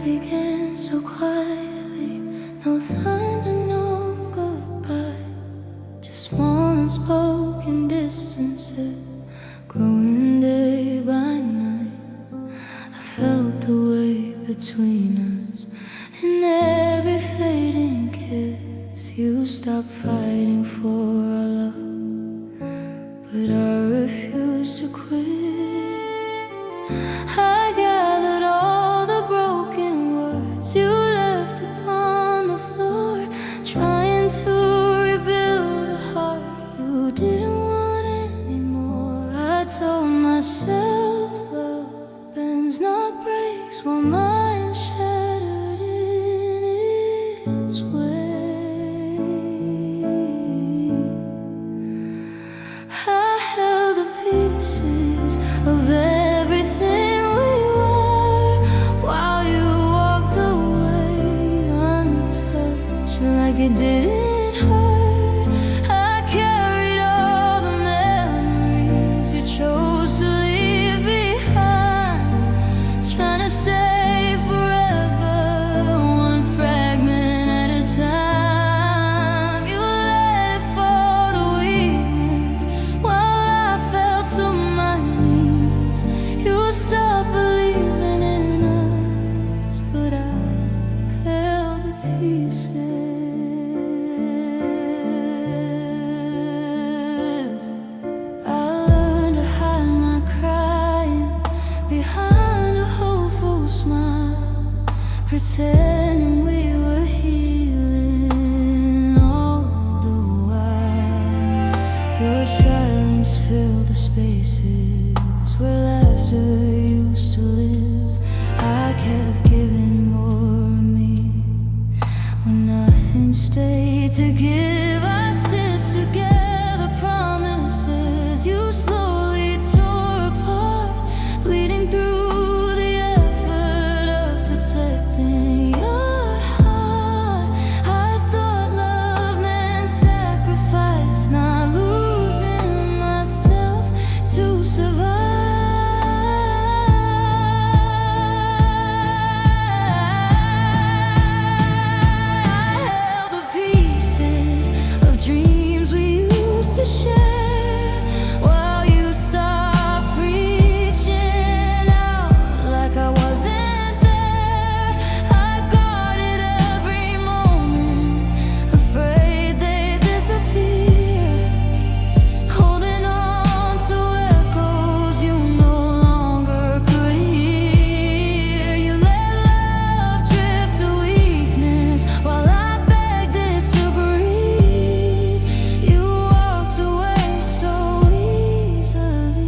began so quietly. No thunder, no goodbye, just small unspoken distances growing day by night. I felt the weight between us in every fading kiss. You stopped fighting for our love, but I refused to quit. I gathered all the broken words you left upon the floor, trying to rebuild a heart you didn't want anymore. I told myself love bends, not breaks, while mine shattered in its way. I held the pieces of everything we were while you walked away untouched, like it didn't hurt. I carried all the memories you chose to leave behind, trying to save forever, one fragment at a time. You let it fall to weakness while I fell to my knees. You stopped believing in us, but I held the pieces. I learned to hide my crying behind a hopeful smile, pretending we were healing all the while. Your silence filled the spaces where laughter used to live. I kept giving more of me when nothing stayed to give. I stitched together promises you slowly tore apart, bleeding through the effort of protecting your heart. I thought love meant sacrifice, not losing myself to survive. I held the pieces of dreams we used to share while you stopped reaching out like I wasn't there. I guarded every moment, afraid they'd disappear, holding on to echoes you no longer could hear. You let love drift to weakness while I begged it to breathe. You walked away so easily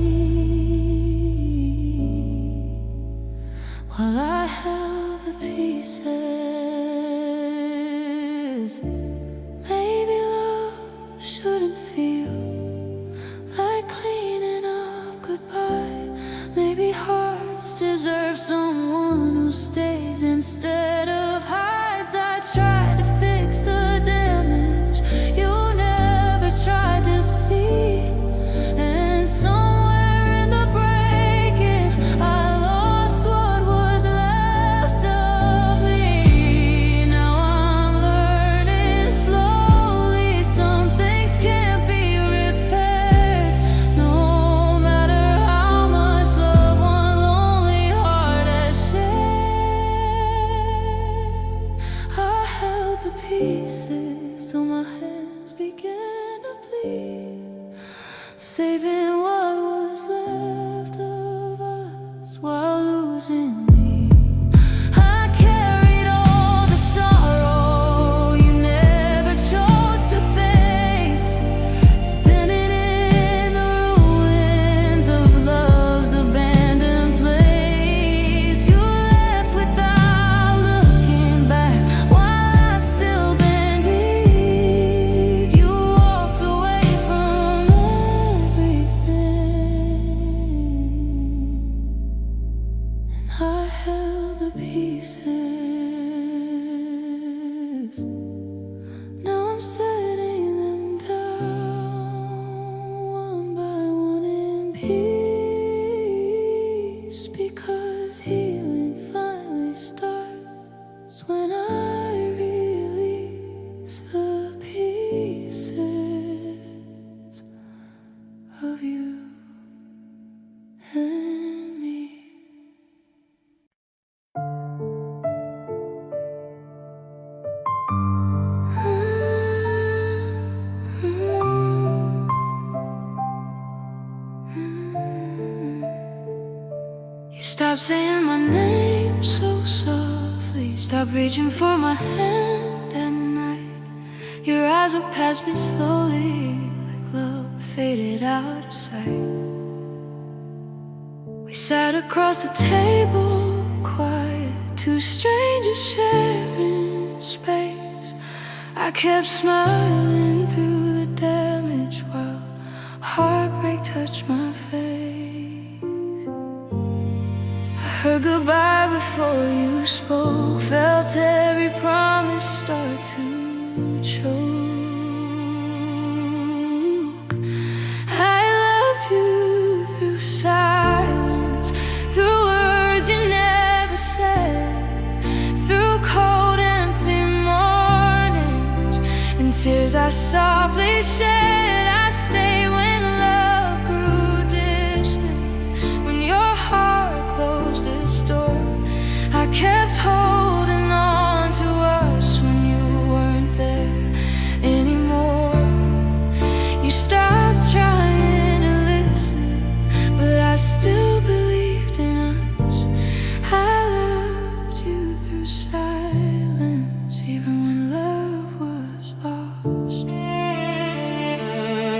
while I held the pieces. Maybe love shouldn't feel like cleaning up goodbye. Maybe hearts deserve someone who stays instead of hides. I tried to fix the damage you never tried to see, and somewhere in the breaking I lost what was left of me. Now I'm learning slowly some things can't be repaired, no matter how much love one lonely heart has shared. I held the pieces till my hands began to bleed, saving what was left of us while losing me. I carried all the sorrow you never chose to face, standing in the ruins of love's abandoned place. You left without looking back while I still believed. You walked away from everything. Stop saying my name so softly. Stop reaching for my hand at night. Your eyes look past me slowly, like love faded out of sight. We sat across the table, quiet, two strangers sharing space. I kept smiling through the damage while heartbreak touched my face. I heard goodbye before you spoke, felt every promise start to choke. I loved you through silence, through words you never said, through cold empty mornings and tears I softly shed. I stayed when love grew distant, when your heart closed its door. I kept holding on to us when you weren't there anymore. You stopped trying to listen, but I still believed in us. I loved you through silence, even when love was lost.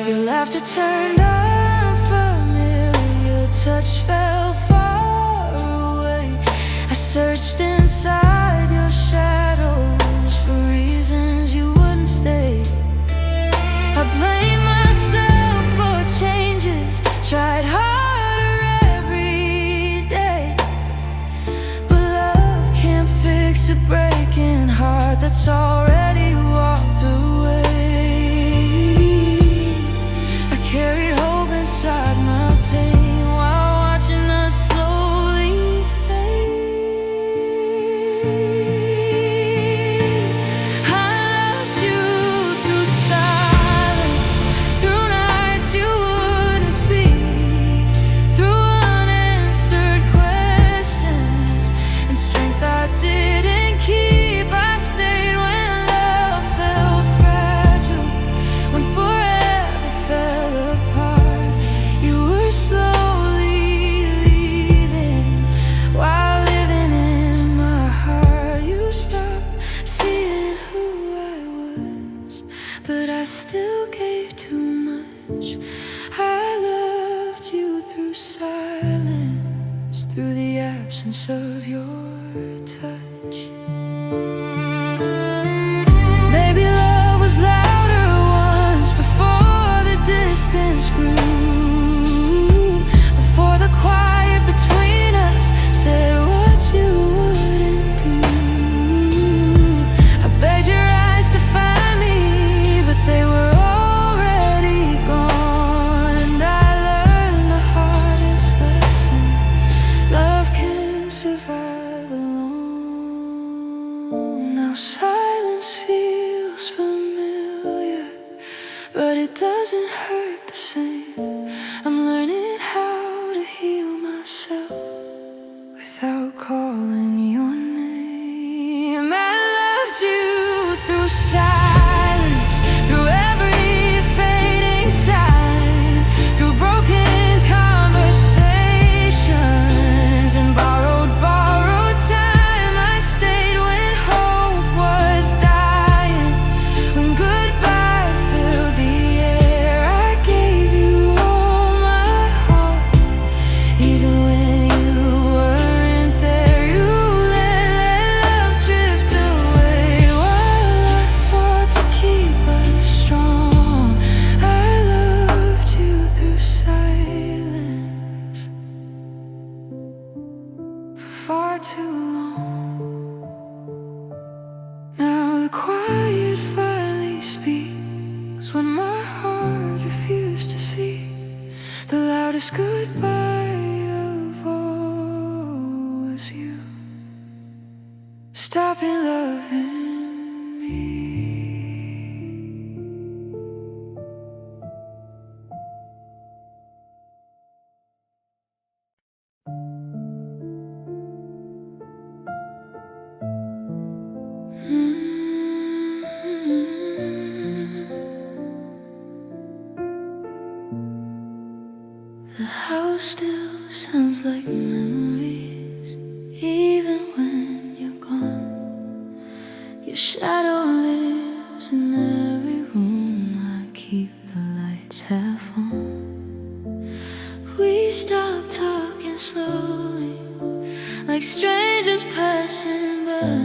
Your laughter turned unfamiliar, your touch fell far away. I searched inside your shadows for reasons you wouldn't stay. I blame myself for changes, tried harder every day, but love can't fix a breaking heart that's already walked away. I carried hope inside my pain while watching us slowly fade. I loved you through silence, through nights you wouldn't speak, through unanswered questions and strength I didn't keep. I stayed when love felt fragile, when forever fell apart. You were slowly leaving while living in my heart. You stopped seeing who I was, but I still gave too much. I loved you through silence, through the absence of your touch. Maybe love was louder once before the distance grew, before the quiet between us said what you wouldn't do. I begged your eyes to find me, but they were already gone. And I learned the hardest lesson: love can't survive alone. Now silence feels familiar, but it doesn't hurt the same. I'm learning how to heal myself without calling your name. I loved you through silence, through every fading sign, through broken conversations and borrowed time. I stayed when hope was dying, when goodbye filled the air. I gave you all my heart, even when you weren't there. You let love drift away while I fought to keep us strong. I loved you through silence for far too long. Now the quiet finally speaks when my heart refused to see. The loudest goodbye of all was you stopping loving me. The house still sounds like memories. strangers passing by.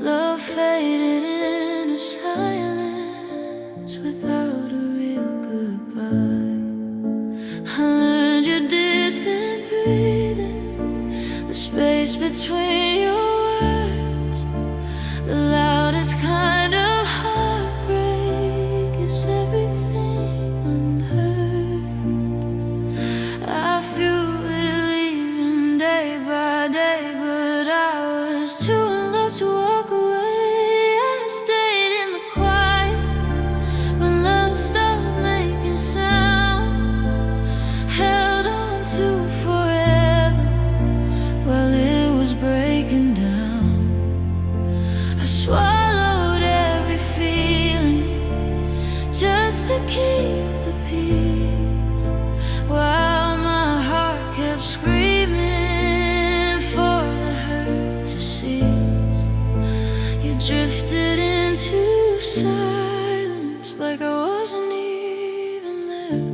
Love faded into silence without a real goodbye. I learned your distant breathing, the space between your words. The loudest kind of heartbreak is everything unheard. I feel relieving day by day, but I was too in love to walk away. I stayed in the quiet when love stopped making sound, held on to forever while it was breaking down. I swallowed every feeling just to keep the peace, while my heart kept screaming for the hurt to cease. You drifted into silence like I wasn't even there,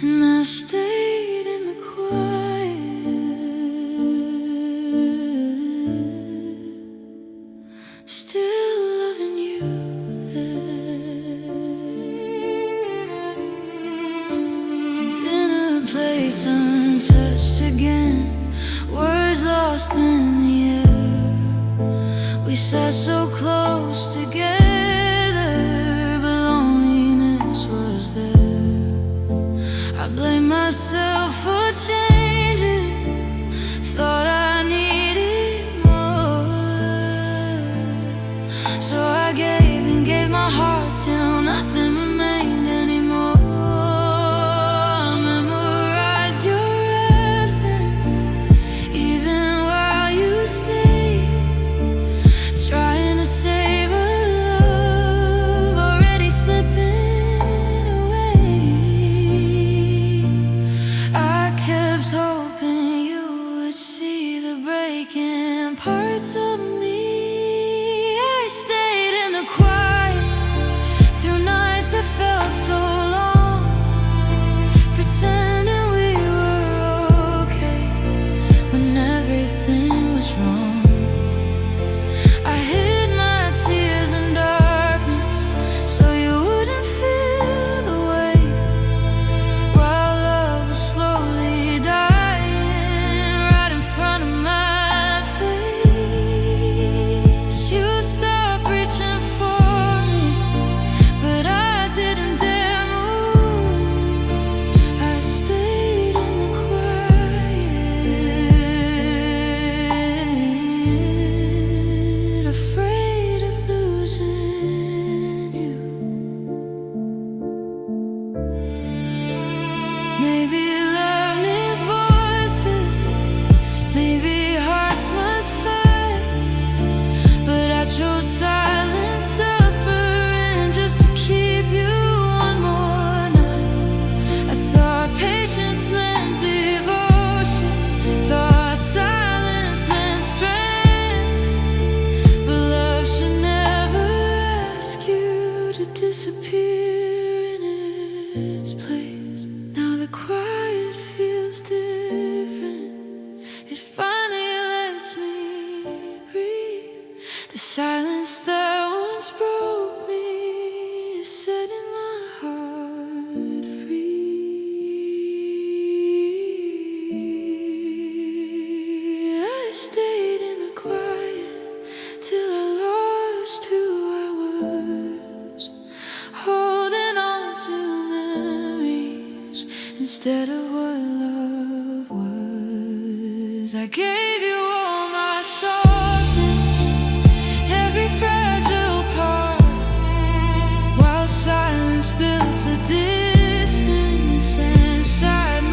and I stayed in the quiet, still loving you there. Dinner plates untouched again, words lost in the air. We sat so close together, but loneliness was there. I blame myself for changing, thought I needed more. So I gave and gave my heart till nothing remained anymore. I memorized your absence, even while you stayed, trying to save a love already slipping away. I kept hoping you would see the breaking parts of me. I stayed in the quiet through nights that felt so long, pretending we were okay when everything was wrong. I hid my tears in darkness so you wouldn't feel the weight, while love was slowly dying right in front of my face. You stopped reaching for me, but I didn't dare move. I stayed in the quiet, afraid of losing you. Maybe love needs voices, maybe hearts must fight, but I chose silence, suffering just to keep you one more night. I thought patience meant devotion, thought silence meant strength, but love should never ask you to disappear in its place. Now the quiet feels different, it finally lets me breathe. The silence that once broke me is setting my heart free. I stayed in the quiet till I lost who I was, holding on to memories instead of what love was. I gave you all my softness, every fragile part, while silence built a distance inside my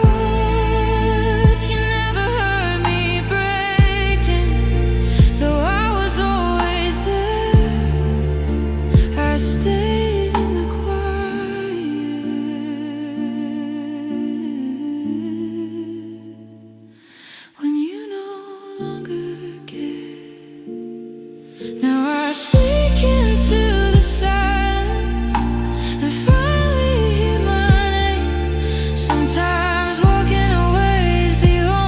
heart. You never heard me breaking, though I was always there. I stayed in the quiet when you no longer care. Now I speak into the silence and finally hear my name. Sometimes walking away is the only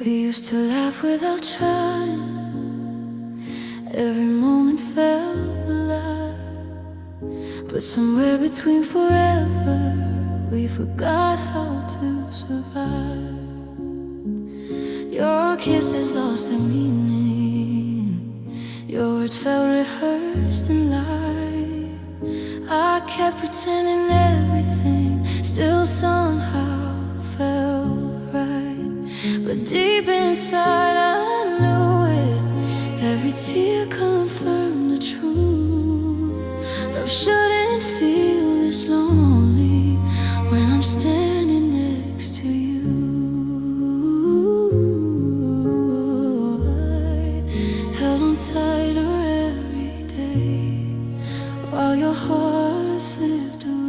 We used to laugh without trying. Every moment felt alive. But somewhere between forever, we forgot how to survive. Your kisses lost their meaning. Your words felt rehearsed in light. I kept pretending everything still somehow felt right. But deep inside I knew it. Every tear confirmed the truth. Love shouldn't feel this lonely when I'm standing next to you. I held on tighter every day while your heart slipped away.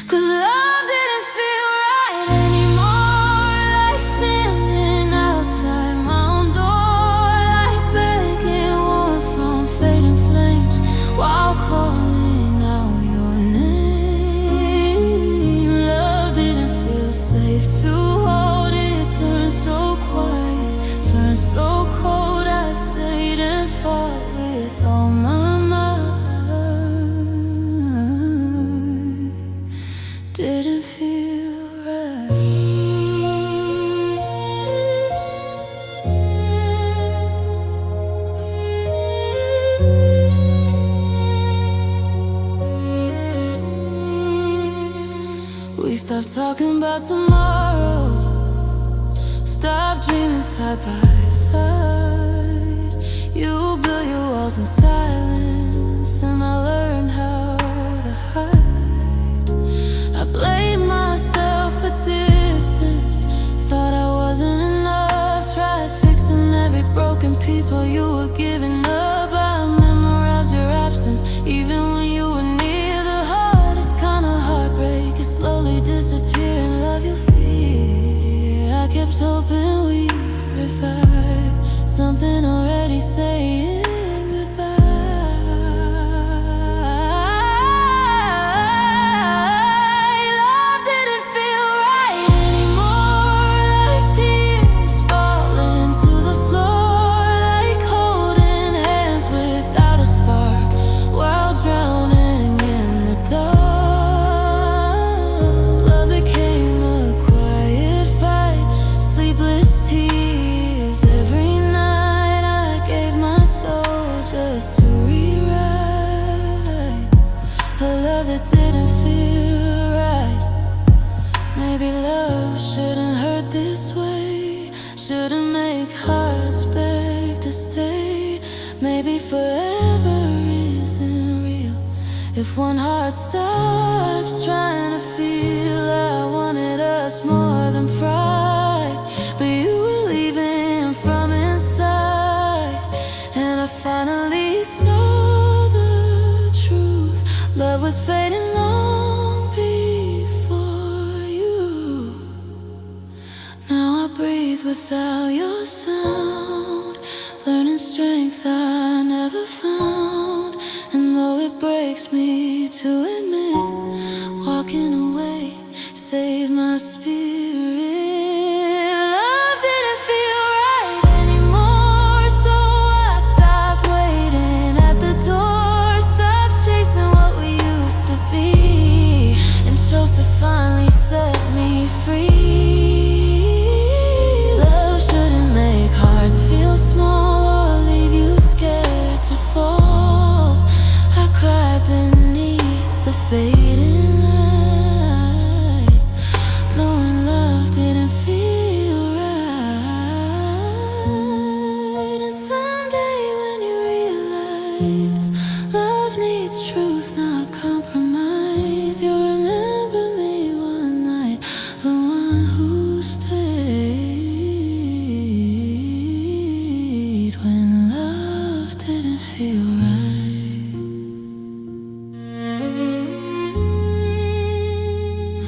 'Cause love didn't feel right anymore. Like standing outside my own door, like begging warmth from fading flames while calling out your name. Love didn't feel safe to hold. It turned so quiet, turned so cold. I stayed and fought with all my mind. Didn't feel right. We stopped talking about tomorrow, stopped dreaming side by side. You built your walls in silence, and I learned how to hide. I blame myself for distance, thought I wasn't enough. Tried fixing every broken piece while you were giving up. I memorized your absence, even when you were near. The hardest kind of heartbreak is slowly disappearing. Love you fear. I kept hoping we'd revive something already saying just to rewrite a love that didn't feel right. Maybe love shouldn't hurt this way, shouldn't make hearts beg to stay. Maybe forever isn't real if one heart stops trying to feel. I wanted us more than pride, but you were leaving from inside, and I finally saw the truth. Love was fading long before you. Now I breathe without your sound, learning strength I never found. And though it breaks me to admit, walking away saved my spirit. Love didn't feel right anymore, so I stopped waiting at the door. Stopped chasing what we used to be, and chose to finally set me free. Love shouldn't make hearts feel small or leave you scared to fall. I cried beneath the fading light, knowing love didn't feel right. And someday when you realize love needs truth, not compromise, you'll remember me one night, the one who stayed when love didn't feel right.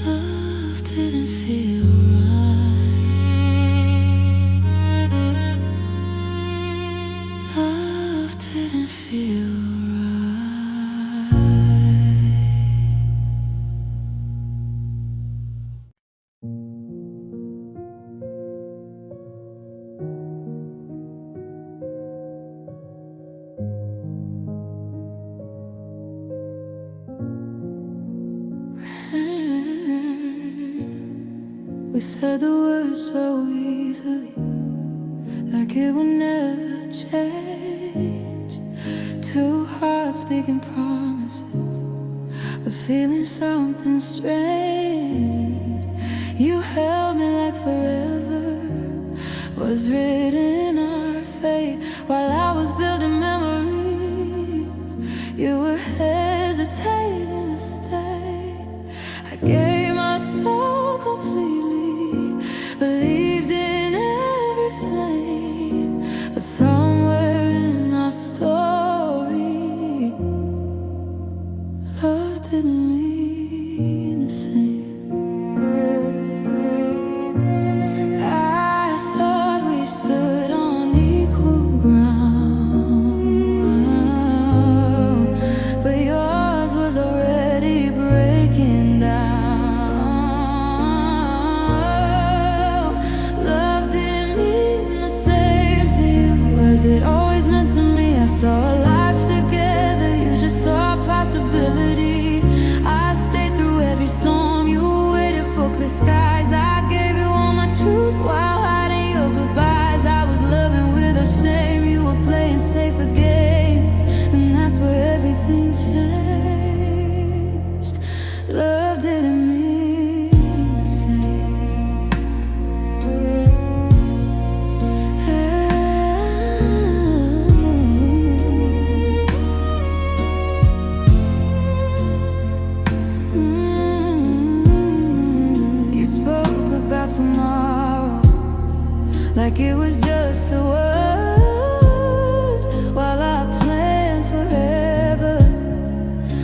Love didn't feel right. Love didn't feel right. We said the words so easily, like it would never change. Two hearts speaking promises, but feeling something strange. You held me like forever was written in our fate, while I was building memories. You were hesitating to stay. I gave my soul completely, believed in every flame, but somewhere in our story, love didn't mean the same. I thought we stood on equal ground, but yours was already breaking down. Love didn't mean the same to you as it always meant to me. I saw a life together, you just saw a possibility. I stayed through every storm, you waited for clear skies. I gave you all my truth while hiding your goodbyes. I was loving without shame, you were playing safer games, and that's where everything changed. Love didn't mean the same. You spoke about tomorrow like it was just a word, while I planned forever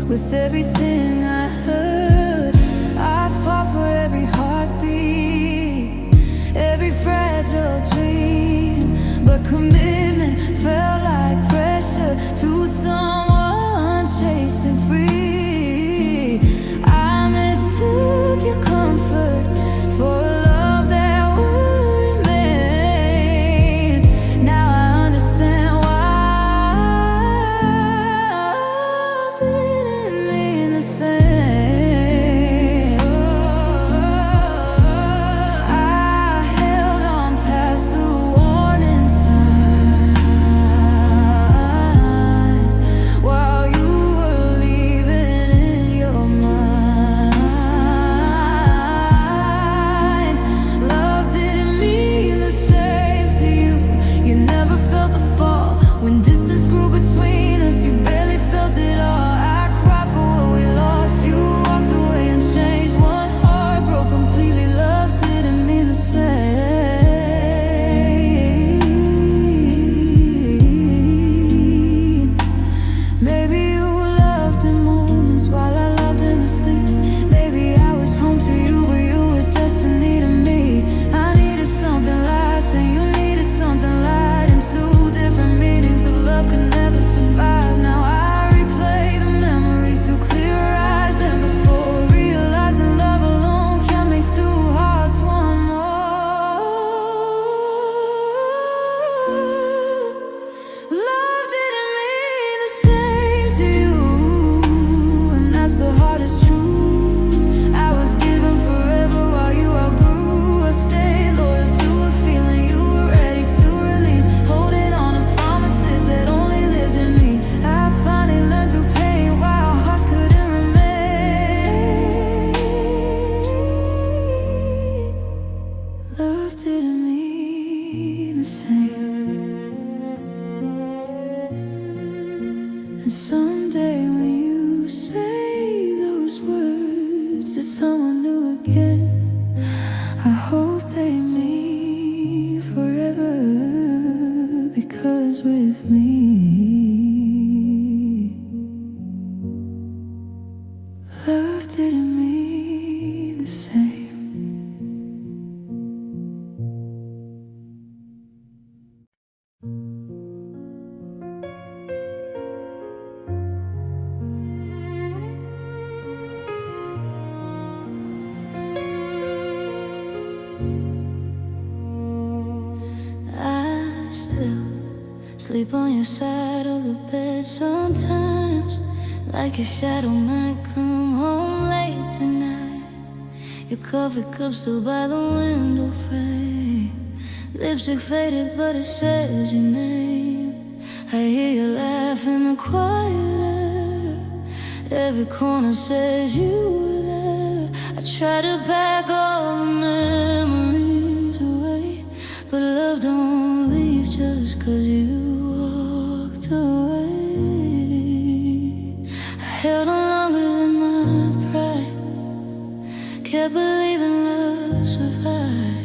with everything I heard. I fought for every heartbeat, every fragile dream, but commitment felt like pressure to someone chasing free. I mistook your comfort for a love that would remain. Now I understand why love didn't mean the same. I held on past the warning signs while you were leaving in your mind. Love didn't mean the same to you. You never felt the fall when distance grew between us. You barely felt it all. I cried for what we lost. You walked away and changed. One heart broke completely. Love didn't mean the same. Maybe you loved in moments while I loved in the sleep. Maybe I was home to you, but you were destiny to me. I needed something lasting, you needed something light, and two different meanings of love could never survive. Now I replay the memories through clearer eyes than before, realizing love alone can't make two hearts one more. Love didn't mean the same to you, and that's the hardest truth. I was given forever while you outgrew. I stayed loyal to a feeling you were ready to release, holding on to promises that only lived in me. I finally learned through pain why our hearts couldn't remain. Love didn't mean the same. And someday when you say those words to someone new again, I hope they mean forever, because with me, love didn't mean the same. I still sleep on your side of the bed sometimes, like your shadow might come home late tonight. Your coffee cup still by the window frame. Lipstick faded, but it says your name. I hear you laugh in the quiet air. Every corner says you were there. I try to pack all the memories away, but love don't leave just 'cause you walked away. I held on longer than my pride, kept believing love survived.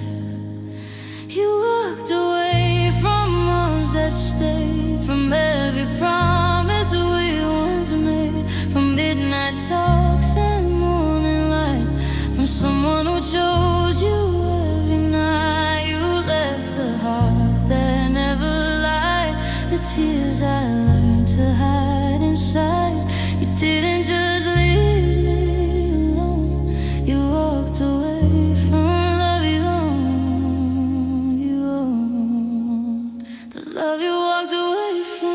You walked away from arms that stayed, from every promise we once made, from midnight talks and morning light, from someone who chose you every night. You left the heart that never lied, the tears I learned to hide inside. You didn't just leave me alone, you walked away from love you owned, the love you walked away from.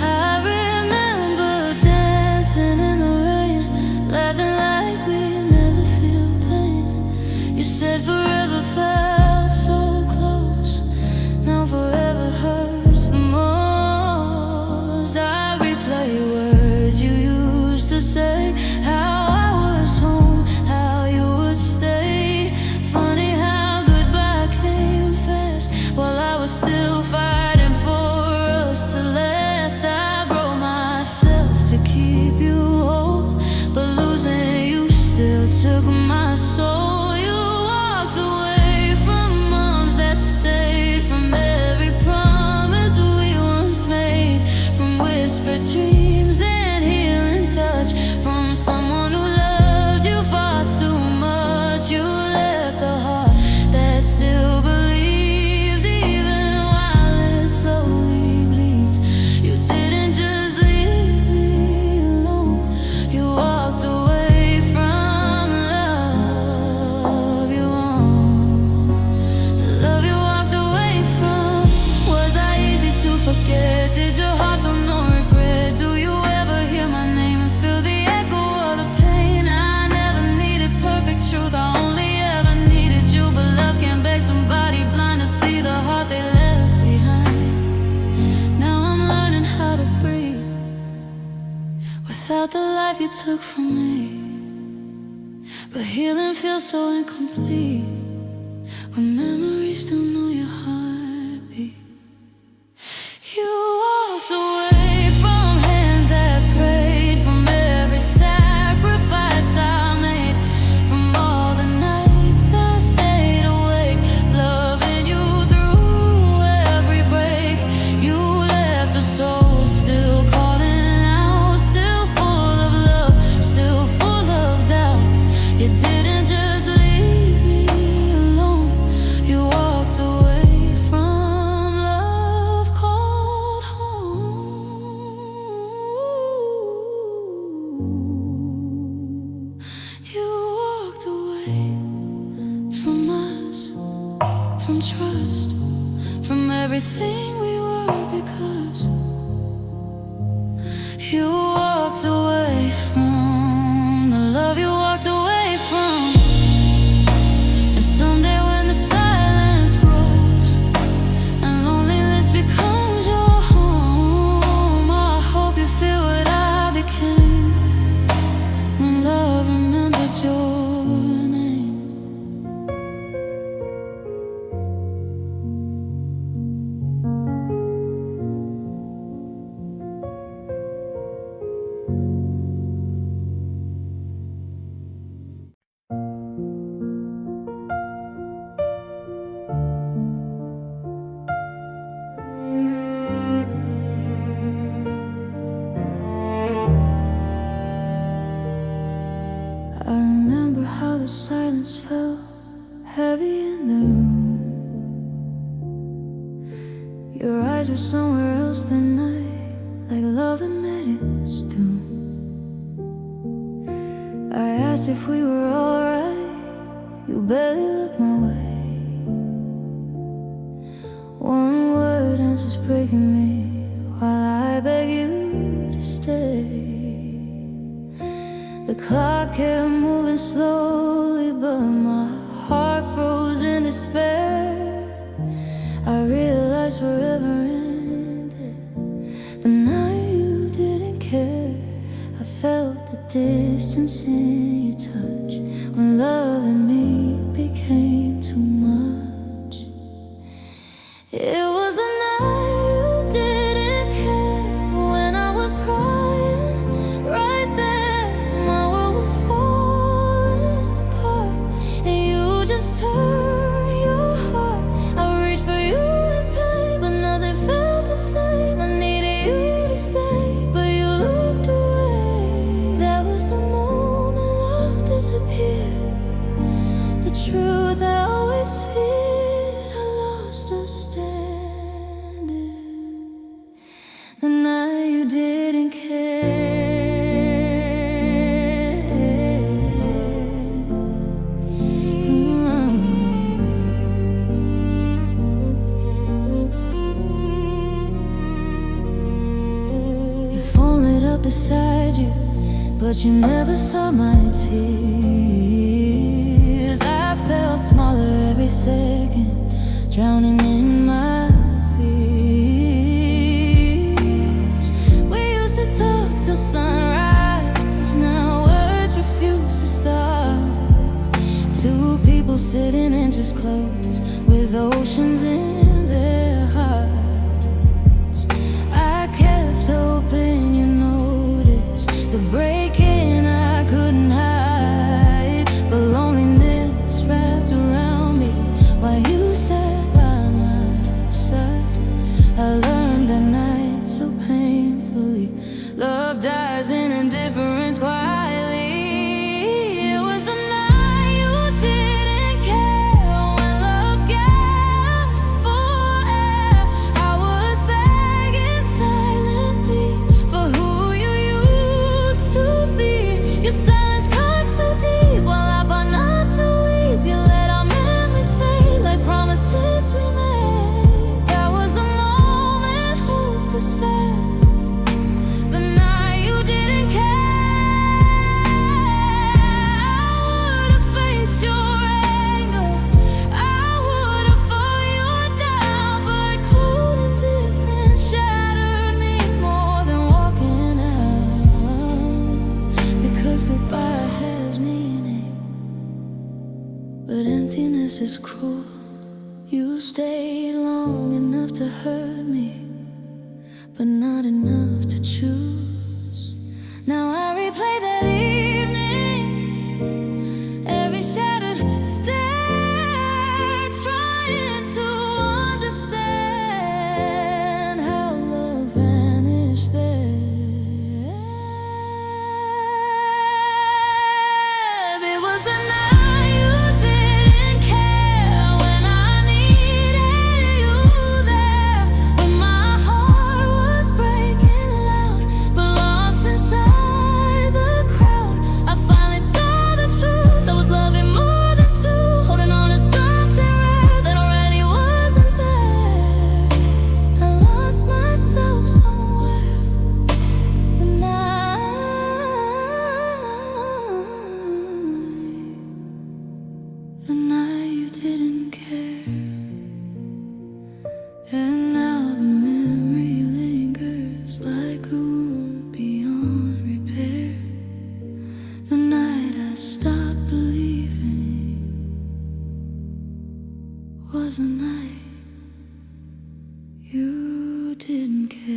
I remember dancing in the rain, laughing like we never feel pain. You said forever felt so close, now forever hurts the most. I replay words you used to say, how I was home, how you would stay. Funny how goodbye came fast, while I was still fighting for us to last. I broke myself to keep you whole, but losing you still took my soul. You walked away from arms that stayed, from every promise we once made, from whispered dreams and healing touch, from someone who loved you far too much. You left the heart that still believes, even while it slowly bleeds. You didn't just leave me alone, you walked away from love you owned, the love you walked away from. Was I easy to forget? Did your heart feel no regret? Do you ever hear my name and feel the echo of the pain? I never needed perfect truth, I only ever needed you. But love can't beg somebody blind to see the heart they left behind. Now I'm learning how to breathe without the life you took from me, but healing feels so incomplete when memories still know your heartbeat. You walked away from hands that prayed, from every sacrifice I made, from all the nights I stayed awake, loving you through every break. You left a soul still calling out, still full of love, still full of doubt. You didn't just leave me alone, you walked away from love called home. You walked away from us, from trust, from everything we were, because you walked away from the love you walked away from. And someday when the silence grows and loneliness becomes your home, I hope you feel what I became when love remembered your name. I remember how the silence felt heavy in the room. Your eyes were somewhere else that night, like love had met its doom. I asked if we were alright, you barely looked my way. The clock kept moving slowly, but my heart froze in despair. I realized forever ended the night you didn't care. I felt the distance in your touch when love and me became too much. It was a night you didn't care when I was crying right there. My world was falling apart and you just turned your heart. I reached for you in pain, but nothing felt the same. I needed you to stay, but you looked away. That was the moment love disappeared. The truth I always feared, I lost a standing. The night you didn't care. Your phone lit up beside you, but you never saw my tears. I felt smaller every second, drowning in my fears. We used to talk till sunrise, now words refuse to start. Two people sitting inches close, with oceans in their hearts. I kept hoping you noticed the breaking I couldn't hide, but loneliness wrapped around me while you sat by my side. I learned that night so painfully, love dies in indifference quietly. It was the night you didn't care when love gasped for air. I was begging silently for who you used to be. Your silence cut so deep while I fought not to weep. You let our memories fade like promises we made. That was the moment hope despair. The night you didn't care. I would've faced your anger, I would've fought your doubt, but cold indifference shattered me more than walking out. Because goodbye has meaning, but emptiness is cruel. You stayed long enough to hurt me, but not enough to choose. Now I replay that evening, every shattered stare, trying to understand how love vanished there. It was the night you didn't care when I needed you there, when my heart was breaking loud, but lost inside the crowd. I finally saw the truth. I was loving more than two, holding on to something rare that already wasn't there. I lost myself somewhere the night you didn't care. And now the memory lingers like a wound beyond repair. The night I stopped believing was the night you didn't care.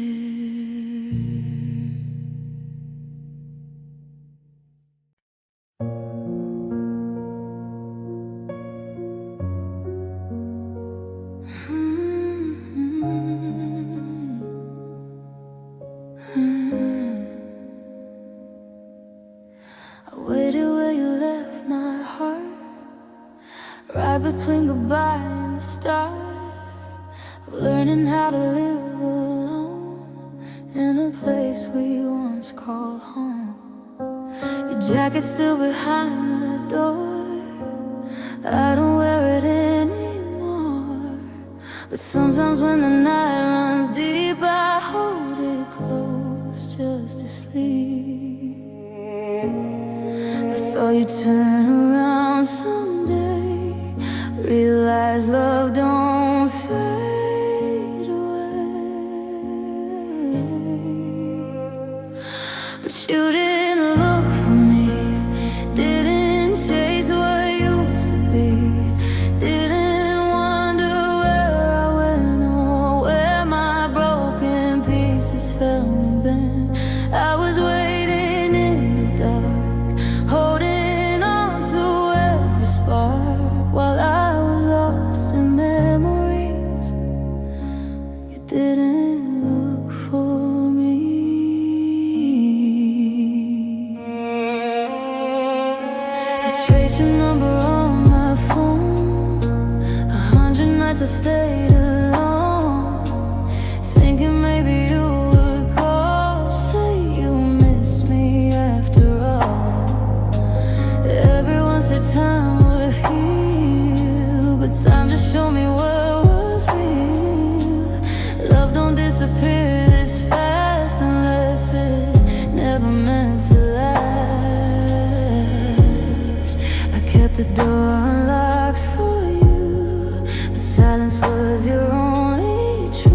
I waited where you left my heart, right between goodbye and the start of learning how to live alone in a place we once called home. Your jacket's still behind the door, I don't wear it anymore, but sometimes when the night runs deep, I hold it close just to sleep. Saw you turn around someday, realize love don't fade away. But you didn't look for me, didn't chase what used to be, didn't wonder where I went or where my broken pieces fell and bent. I was waiting in the dark, holding on to every spark, while I was lost in memories. You didn't look for me. I traced your number on my phone, 100 nights I stayed alone, thinking maybe you would call, say you missed me after all. Everyone said time would heal, but time just showed me what was real. Love don't disappear this fast unless it never meant to last. I kept the door unlocked for you, but silence was your only truth.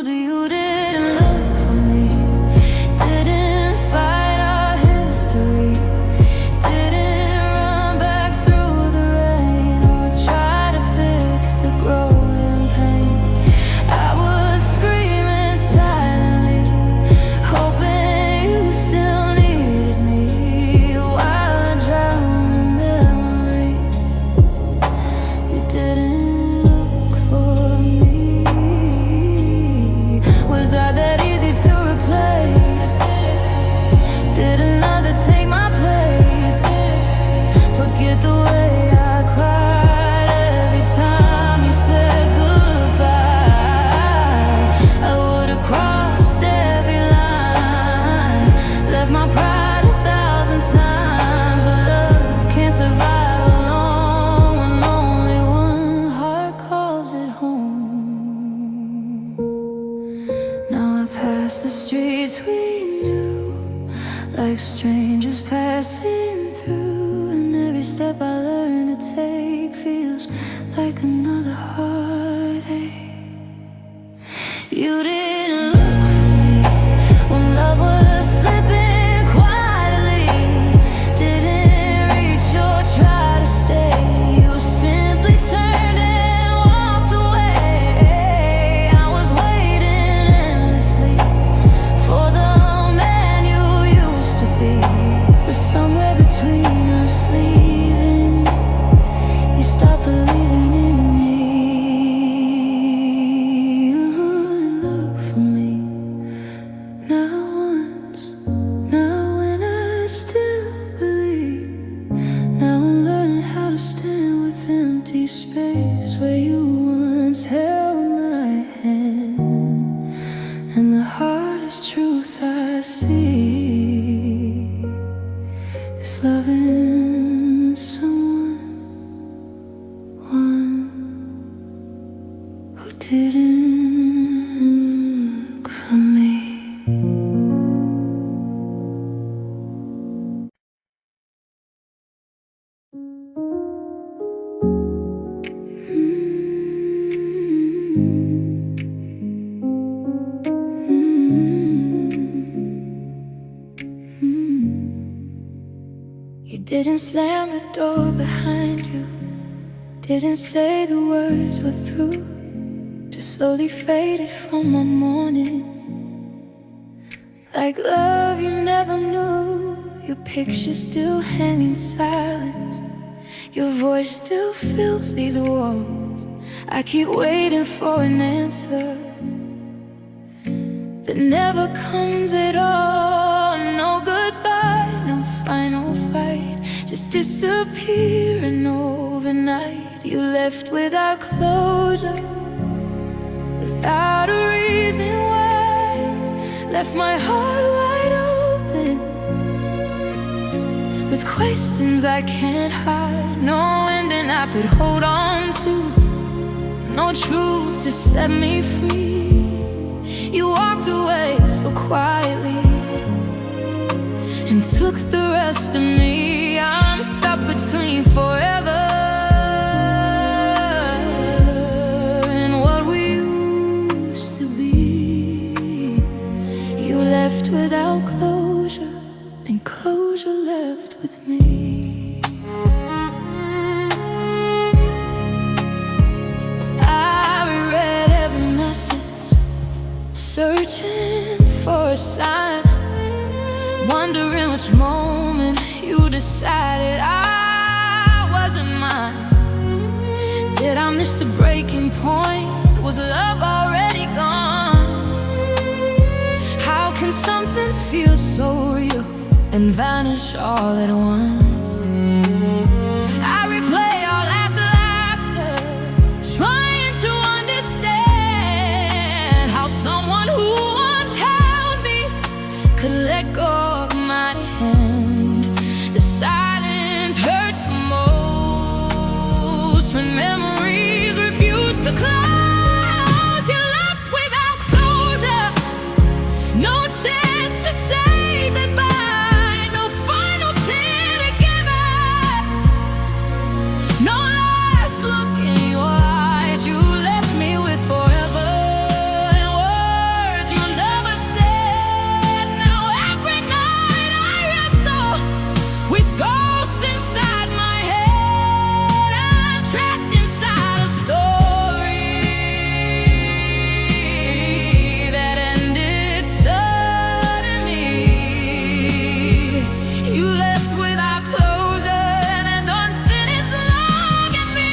You didn't look for me, didn't fight our history, didn't run back through the rain or try to fix the growing pain. I was screaming silently, hoping you still needed me, while I drowned in memories. You didn't look for me. Was I that easy to replace? Did another take my place? Forget the way I cried every time you said goodbye. I would've crossed every line, left my pride 1,000 times, but love can't survive alone when only one heart calls it home. Now I pass the streets we knew, like strangers passing through, and every step I learn to take feels like another heartache. You didn't look for me when love was slipping quietly, didn't reach or try to stay. You simply turned and walked away. I was waiting endlessly for the man you used to be, but somewhere between us leaving, you stopped believing in me. You didn't look for me, not once, not when I still believe. Now I'm learning how to stand with empty space where you once held my hand, and the hardest truth I see is loving someone who didn't look for me. You didn't slam the door behind you, didn't say the words were through, just slowly faded from my mornings, like love you never knew. Your picture still hanging silence, your voice still fills these walls. I keep waiting for an answer that never comes at all. No goodbye, no final fight, just disappearing overnight. You left without closure, without a reason why, left my heart wide open with questions I can't hide. No ending I could hold on to, no truth to set me free. You walked away so quietly and took the rest of me. I'm stuck between forever and what we used to be. You left without closure, and closure left with me. I reread every message, searching for a sign, wondering which moment you decided I wasn't mine. Did I miss the breaking point? Was love already gone? How can something feel so real and vanish all at once? I replay our last laughter, trying to understand how someone who once held me could let go of my hand. The silence hurts most when memories refuse to close. You're left without closure, no chance to say goodbye, no final tear together, no last look in your eyes. You left me with forever and words you never said. Now every night I wrestle with ghosts inside my head. I'm trapped inside a story that ended suddenly. You left without closure and an unfinished log in me.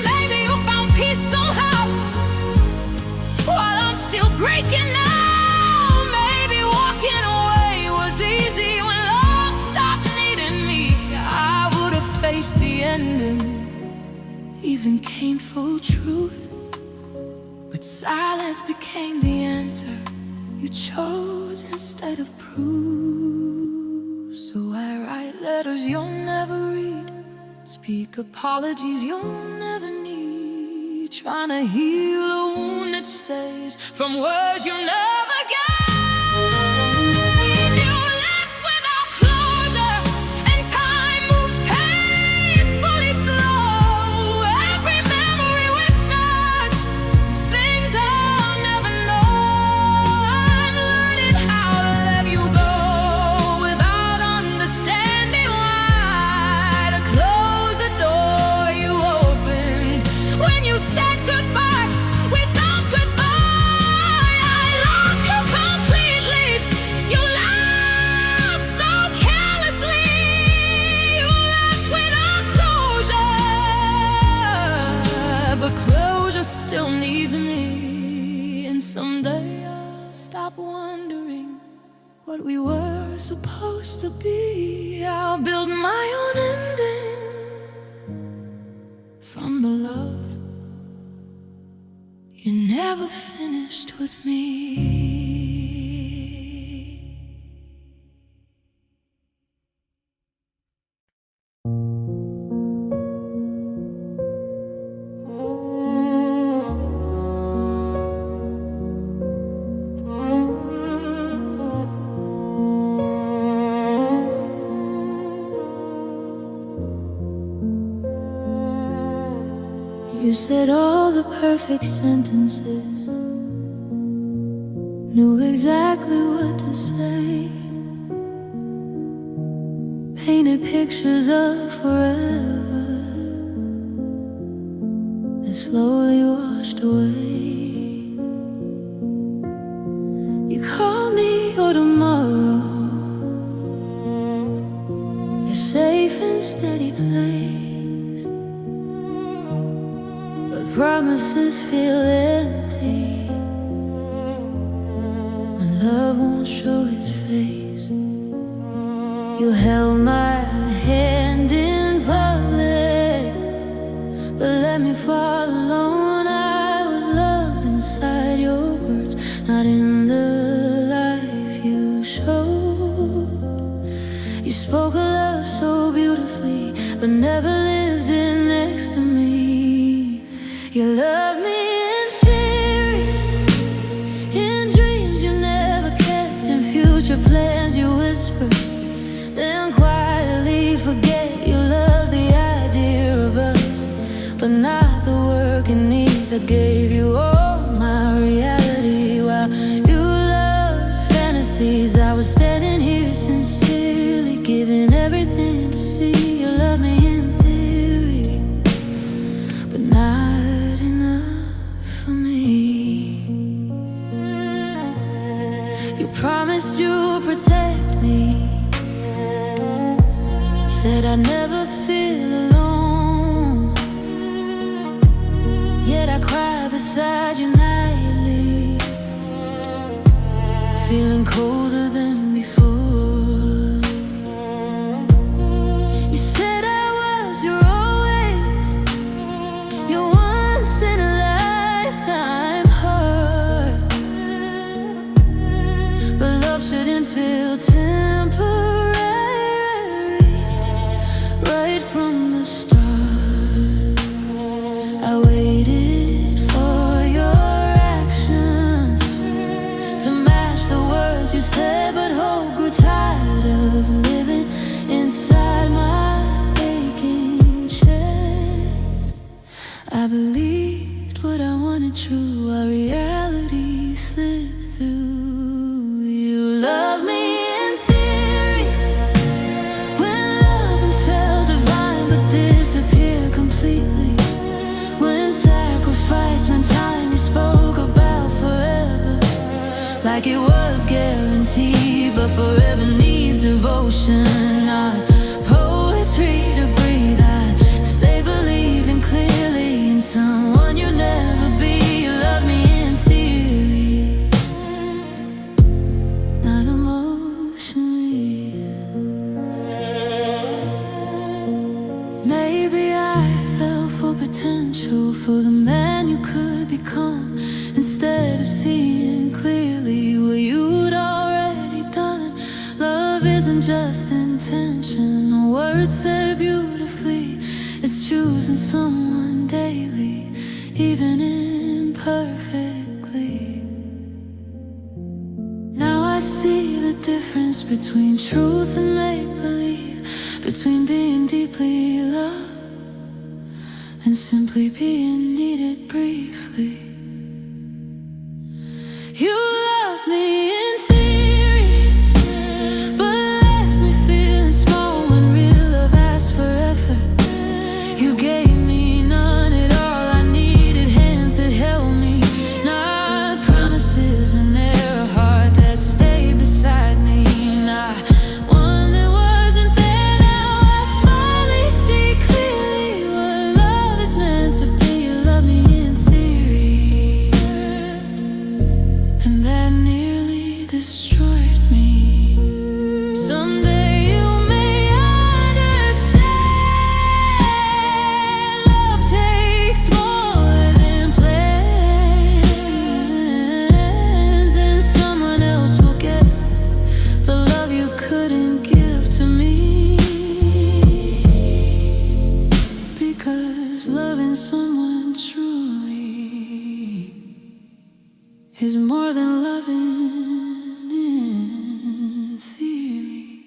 Maybe you found peace somehow while I'm still breaking now. Maybe walking away was easy when love stopped needing me. I would have faced the ending, even came full truth, but silence became the answer you chose instead of proof. So I write letters you'll never read, speak apologies you'll never need, trying to heal a wound that stays from words you never gave. You left without closure, and time moves painfully slow. Every memory whispers things I'll never know. I'm learning how to let you go without understanding why, to close the door you opened when you said goodbye without goodbye. I loved you completely. You left so carelessly. You left without closure, but closure still needs me. And someday I'll stop wondering what we were supposed to be. I'll build my own ending from the love you never finished with me. You said all the perfect sentences, knew exactly what to say, painted pictures of forever that slowly washed away. You called me your tomorrow, your safe and steady place, but promises feel empty when love won't show its face. You held my hand in public, but let me fall alone. I was loved inside your words, not in the life you showed. You spoke of love so beautifully, but never lived it next to me. You loved me in theory, in dreams you never kept. not the work it needs. I gave you all my reality while you loved fantasies. I was standing here sincerely, giving everything to see you love me in theory, but not enough for me. You promised you'd protect me, said I'd never feel alone, yet I cry beside you nightly, feeling colder than before. You said I was your always, your once in a lifetime heart, but love shouldn't feel temporary. Right from the start, I waited for your actions to match the words you said, but hope grew tired of living inside my aching chest. I believed what I wanted true, while reality slipped through. You love me in theory, when love felt divine but disappeared completely, when sacrifice meant time you spoke about forever, like it was guaranteed, but forever needs devotion, not poetry to breathe. I stay believing clearly in someone you'll never be. You love me in theory, not emotionally. Maybe I fell for potential, for the man you could become, instead of seeing clearly what you'd already done. Love isn't just intention, or words said beautifully. It's choosing someone daily, even imperfectly. Now I see the difference between truth and make-believe, between being deeply loved and simply being needed briefly. You love me in theory, but left me feeling small when real love asked for effort. You gave me none at all. I needed hands that held me, not promises, and a heart that stayed beside me, not one that wasn't there. Now I finally see clearly what love is meant to be. You love me in theory, and that nearly destroyed me. Someday you may understand, love takes more than plans, and someone else will get the love you couldn't give to me, because loving someone truly is more than loving in theory.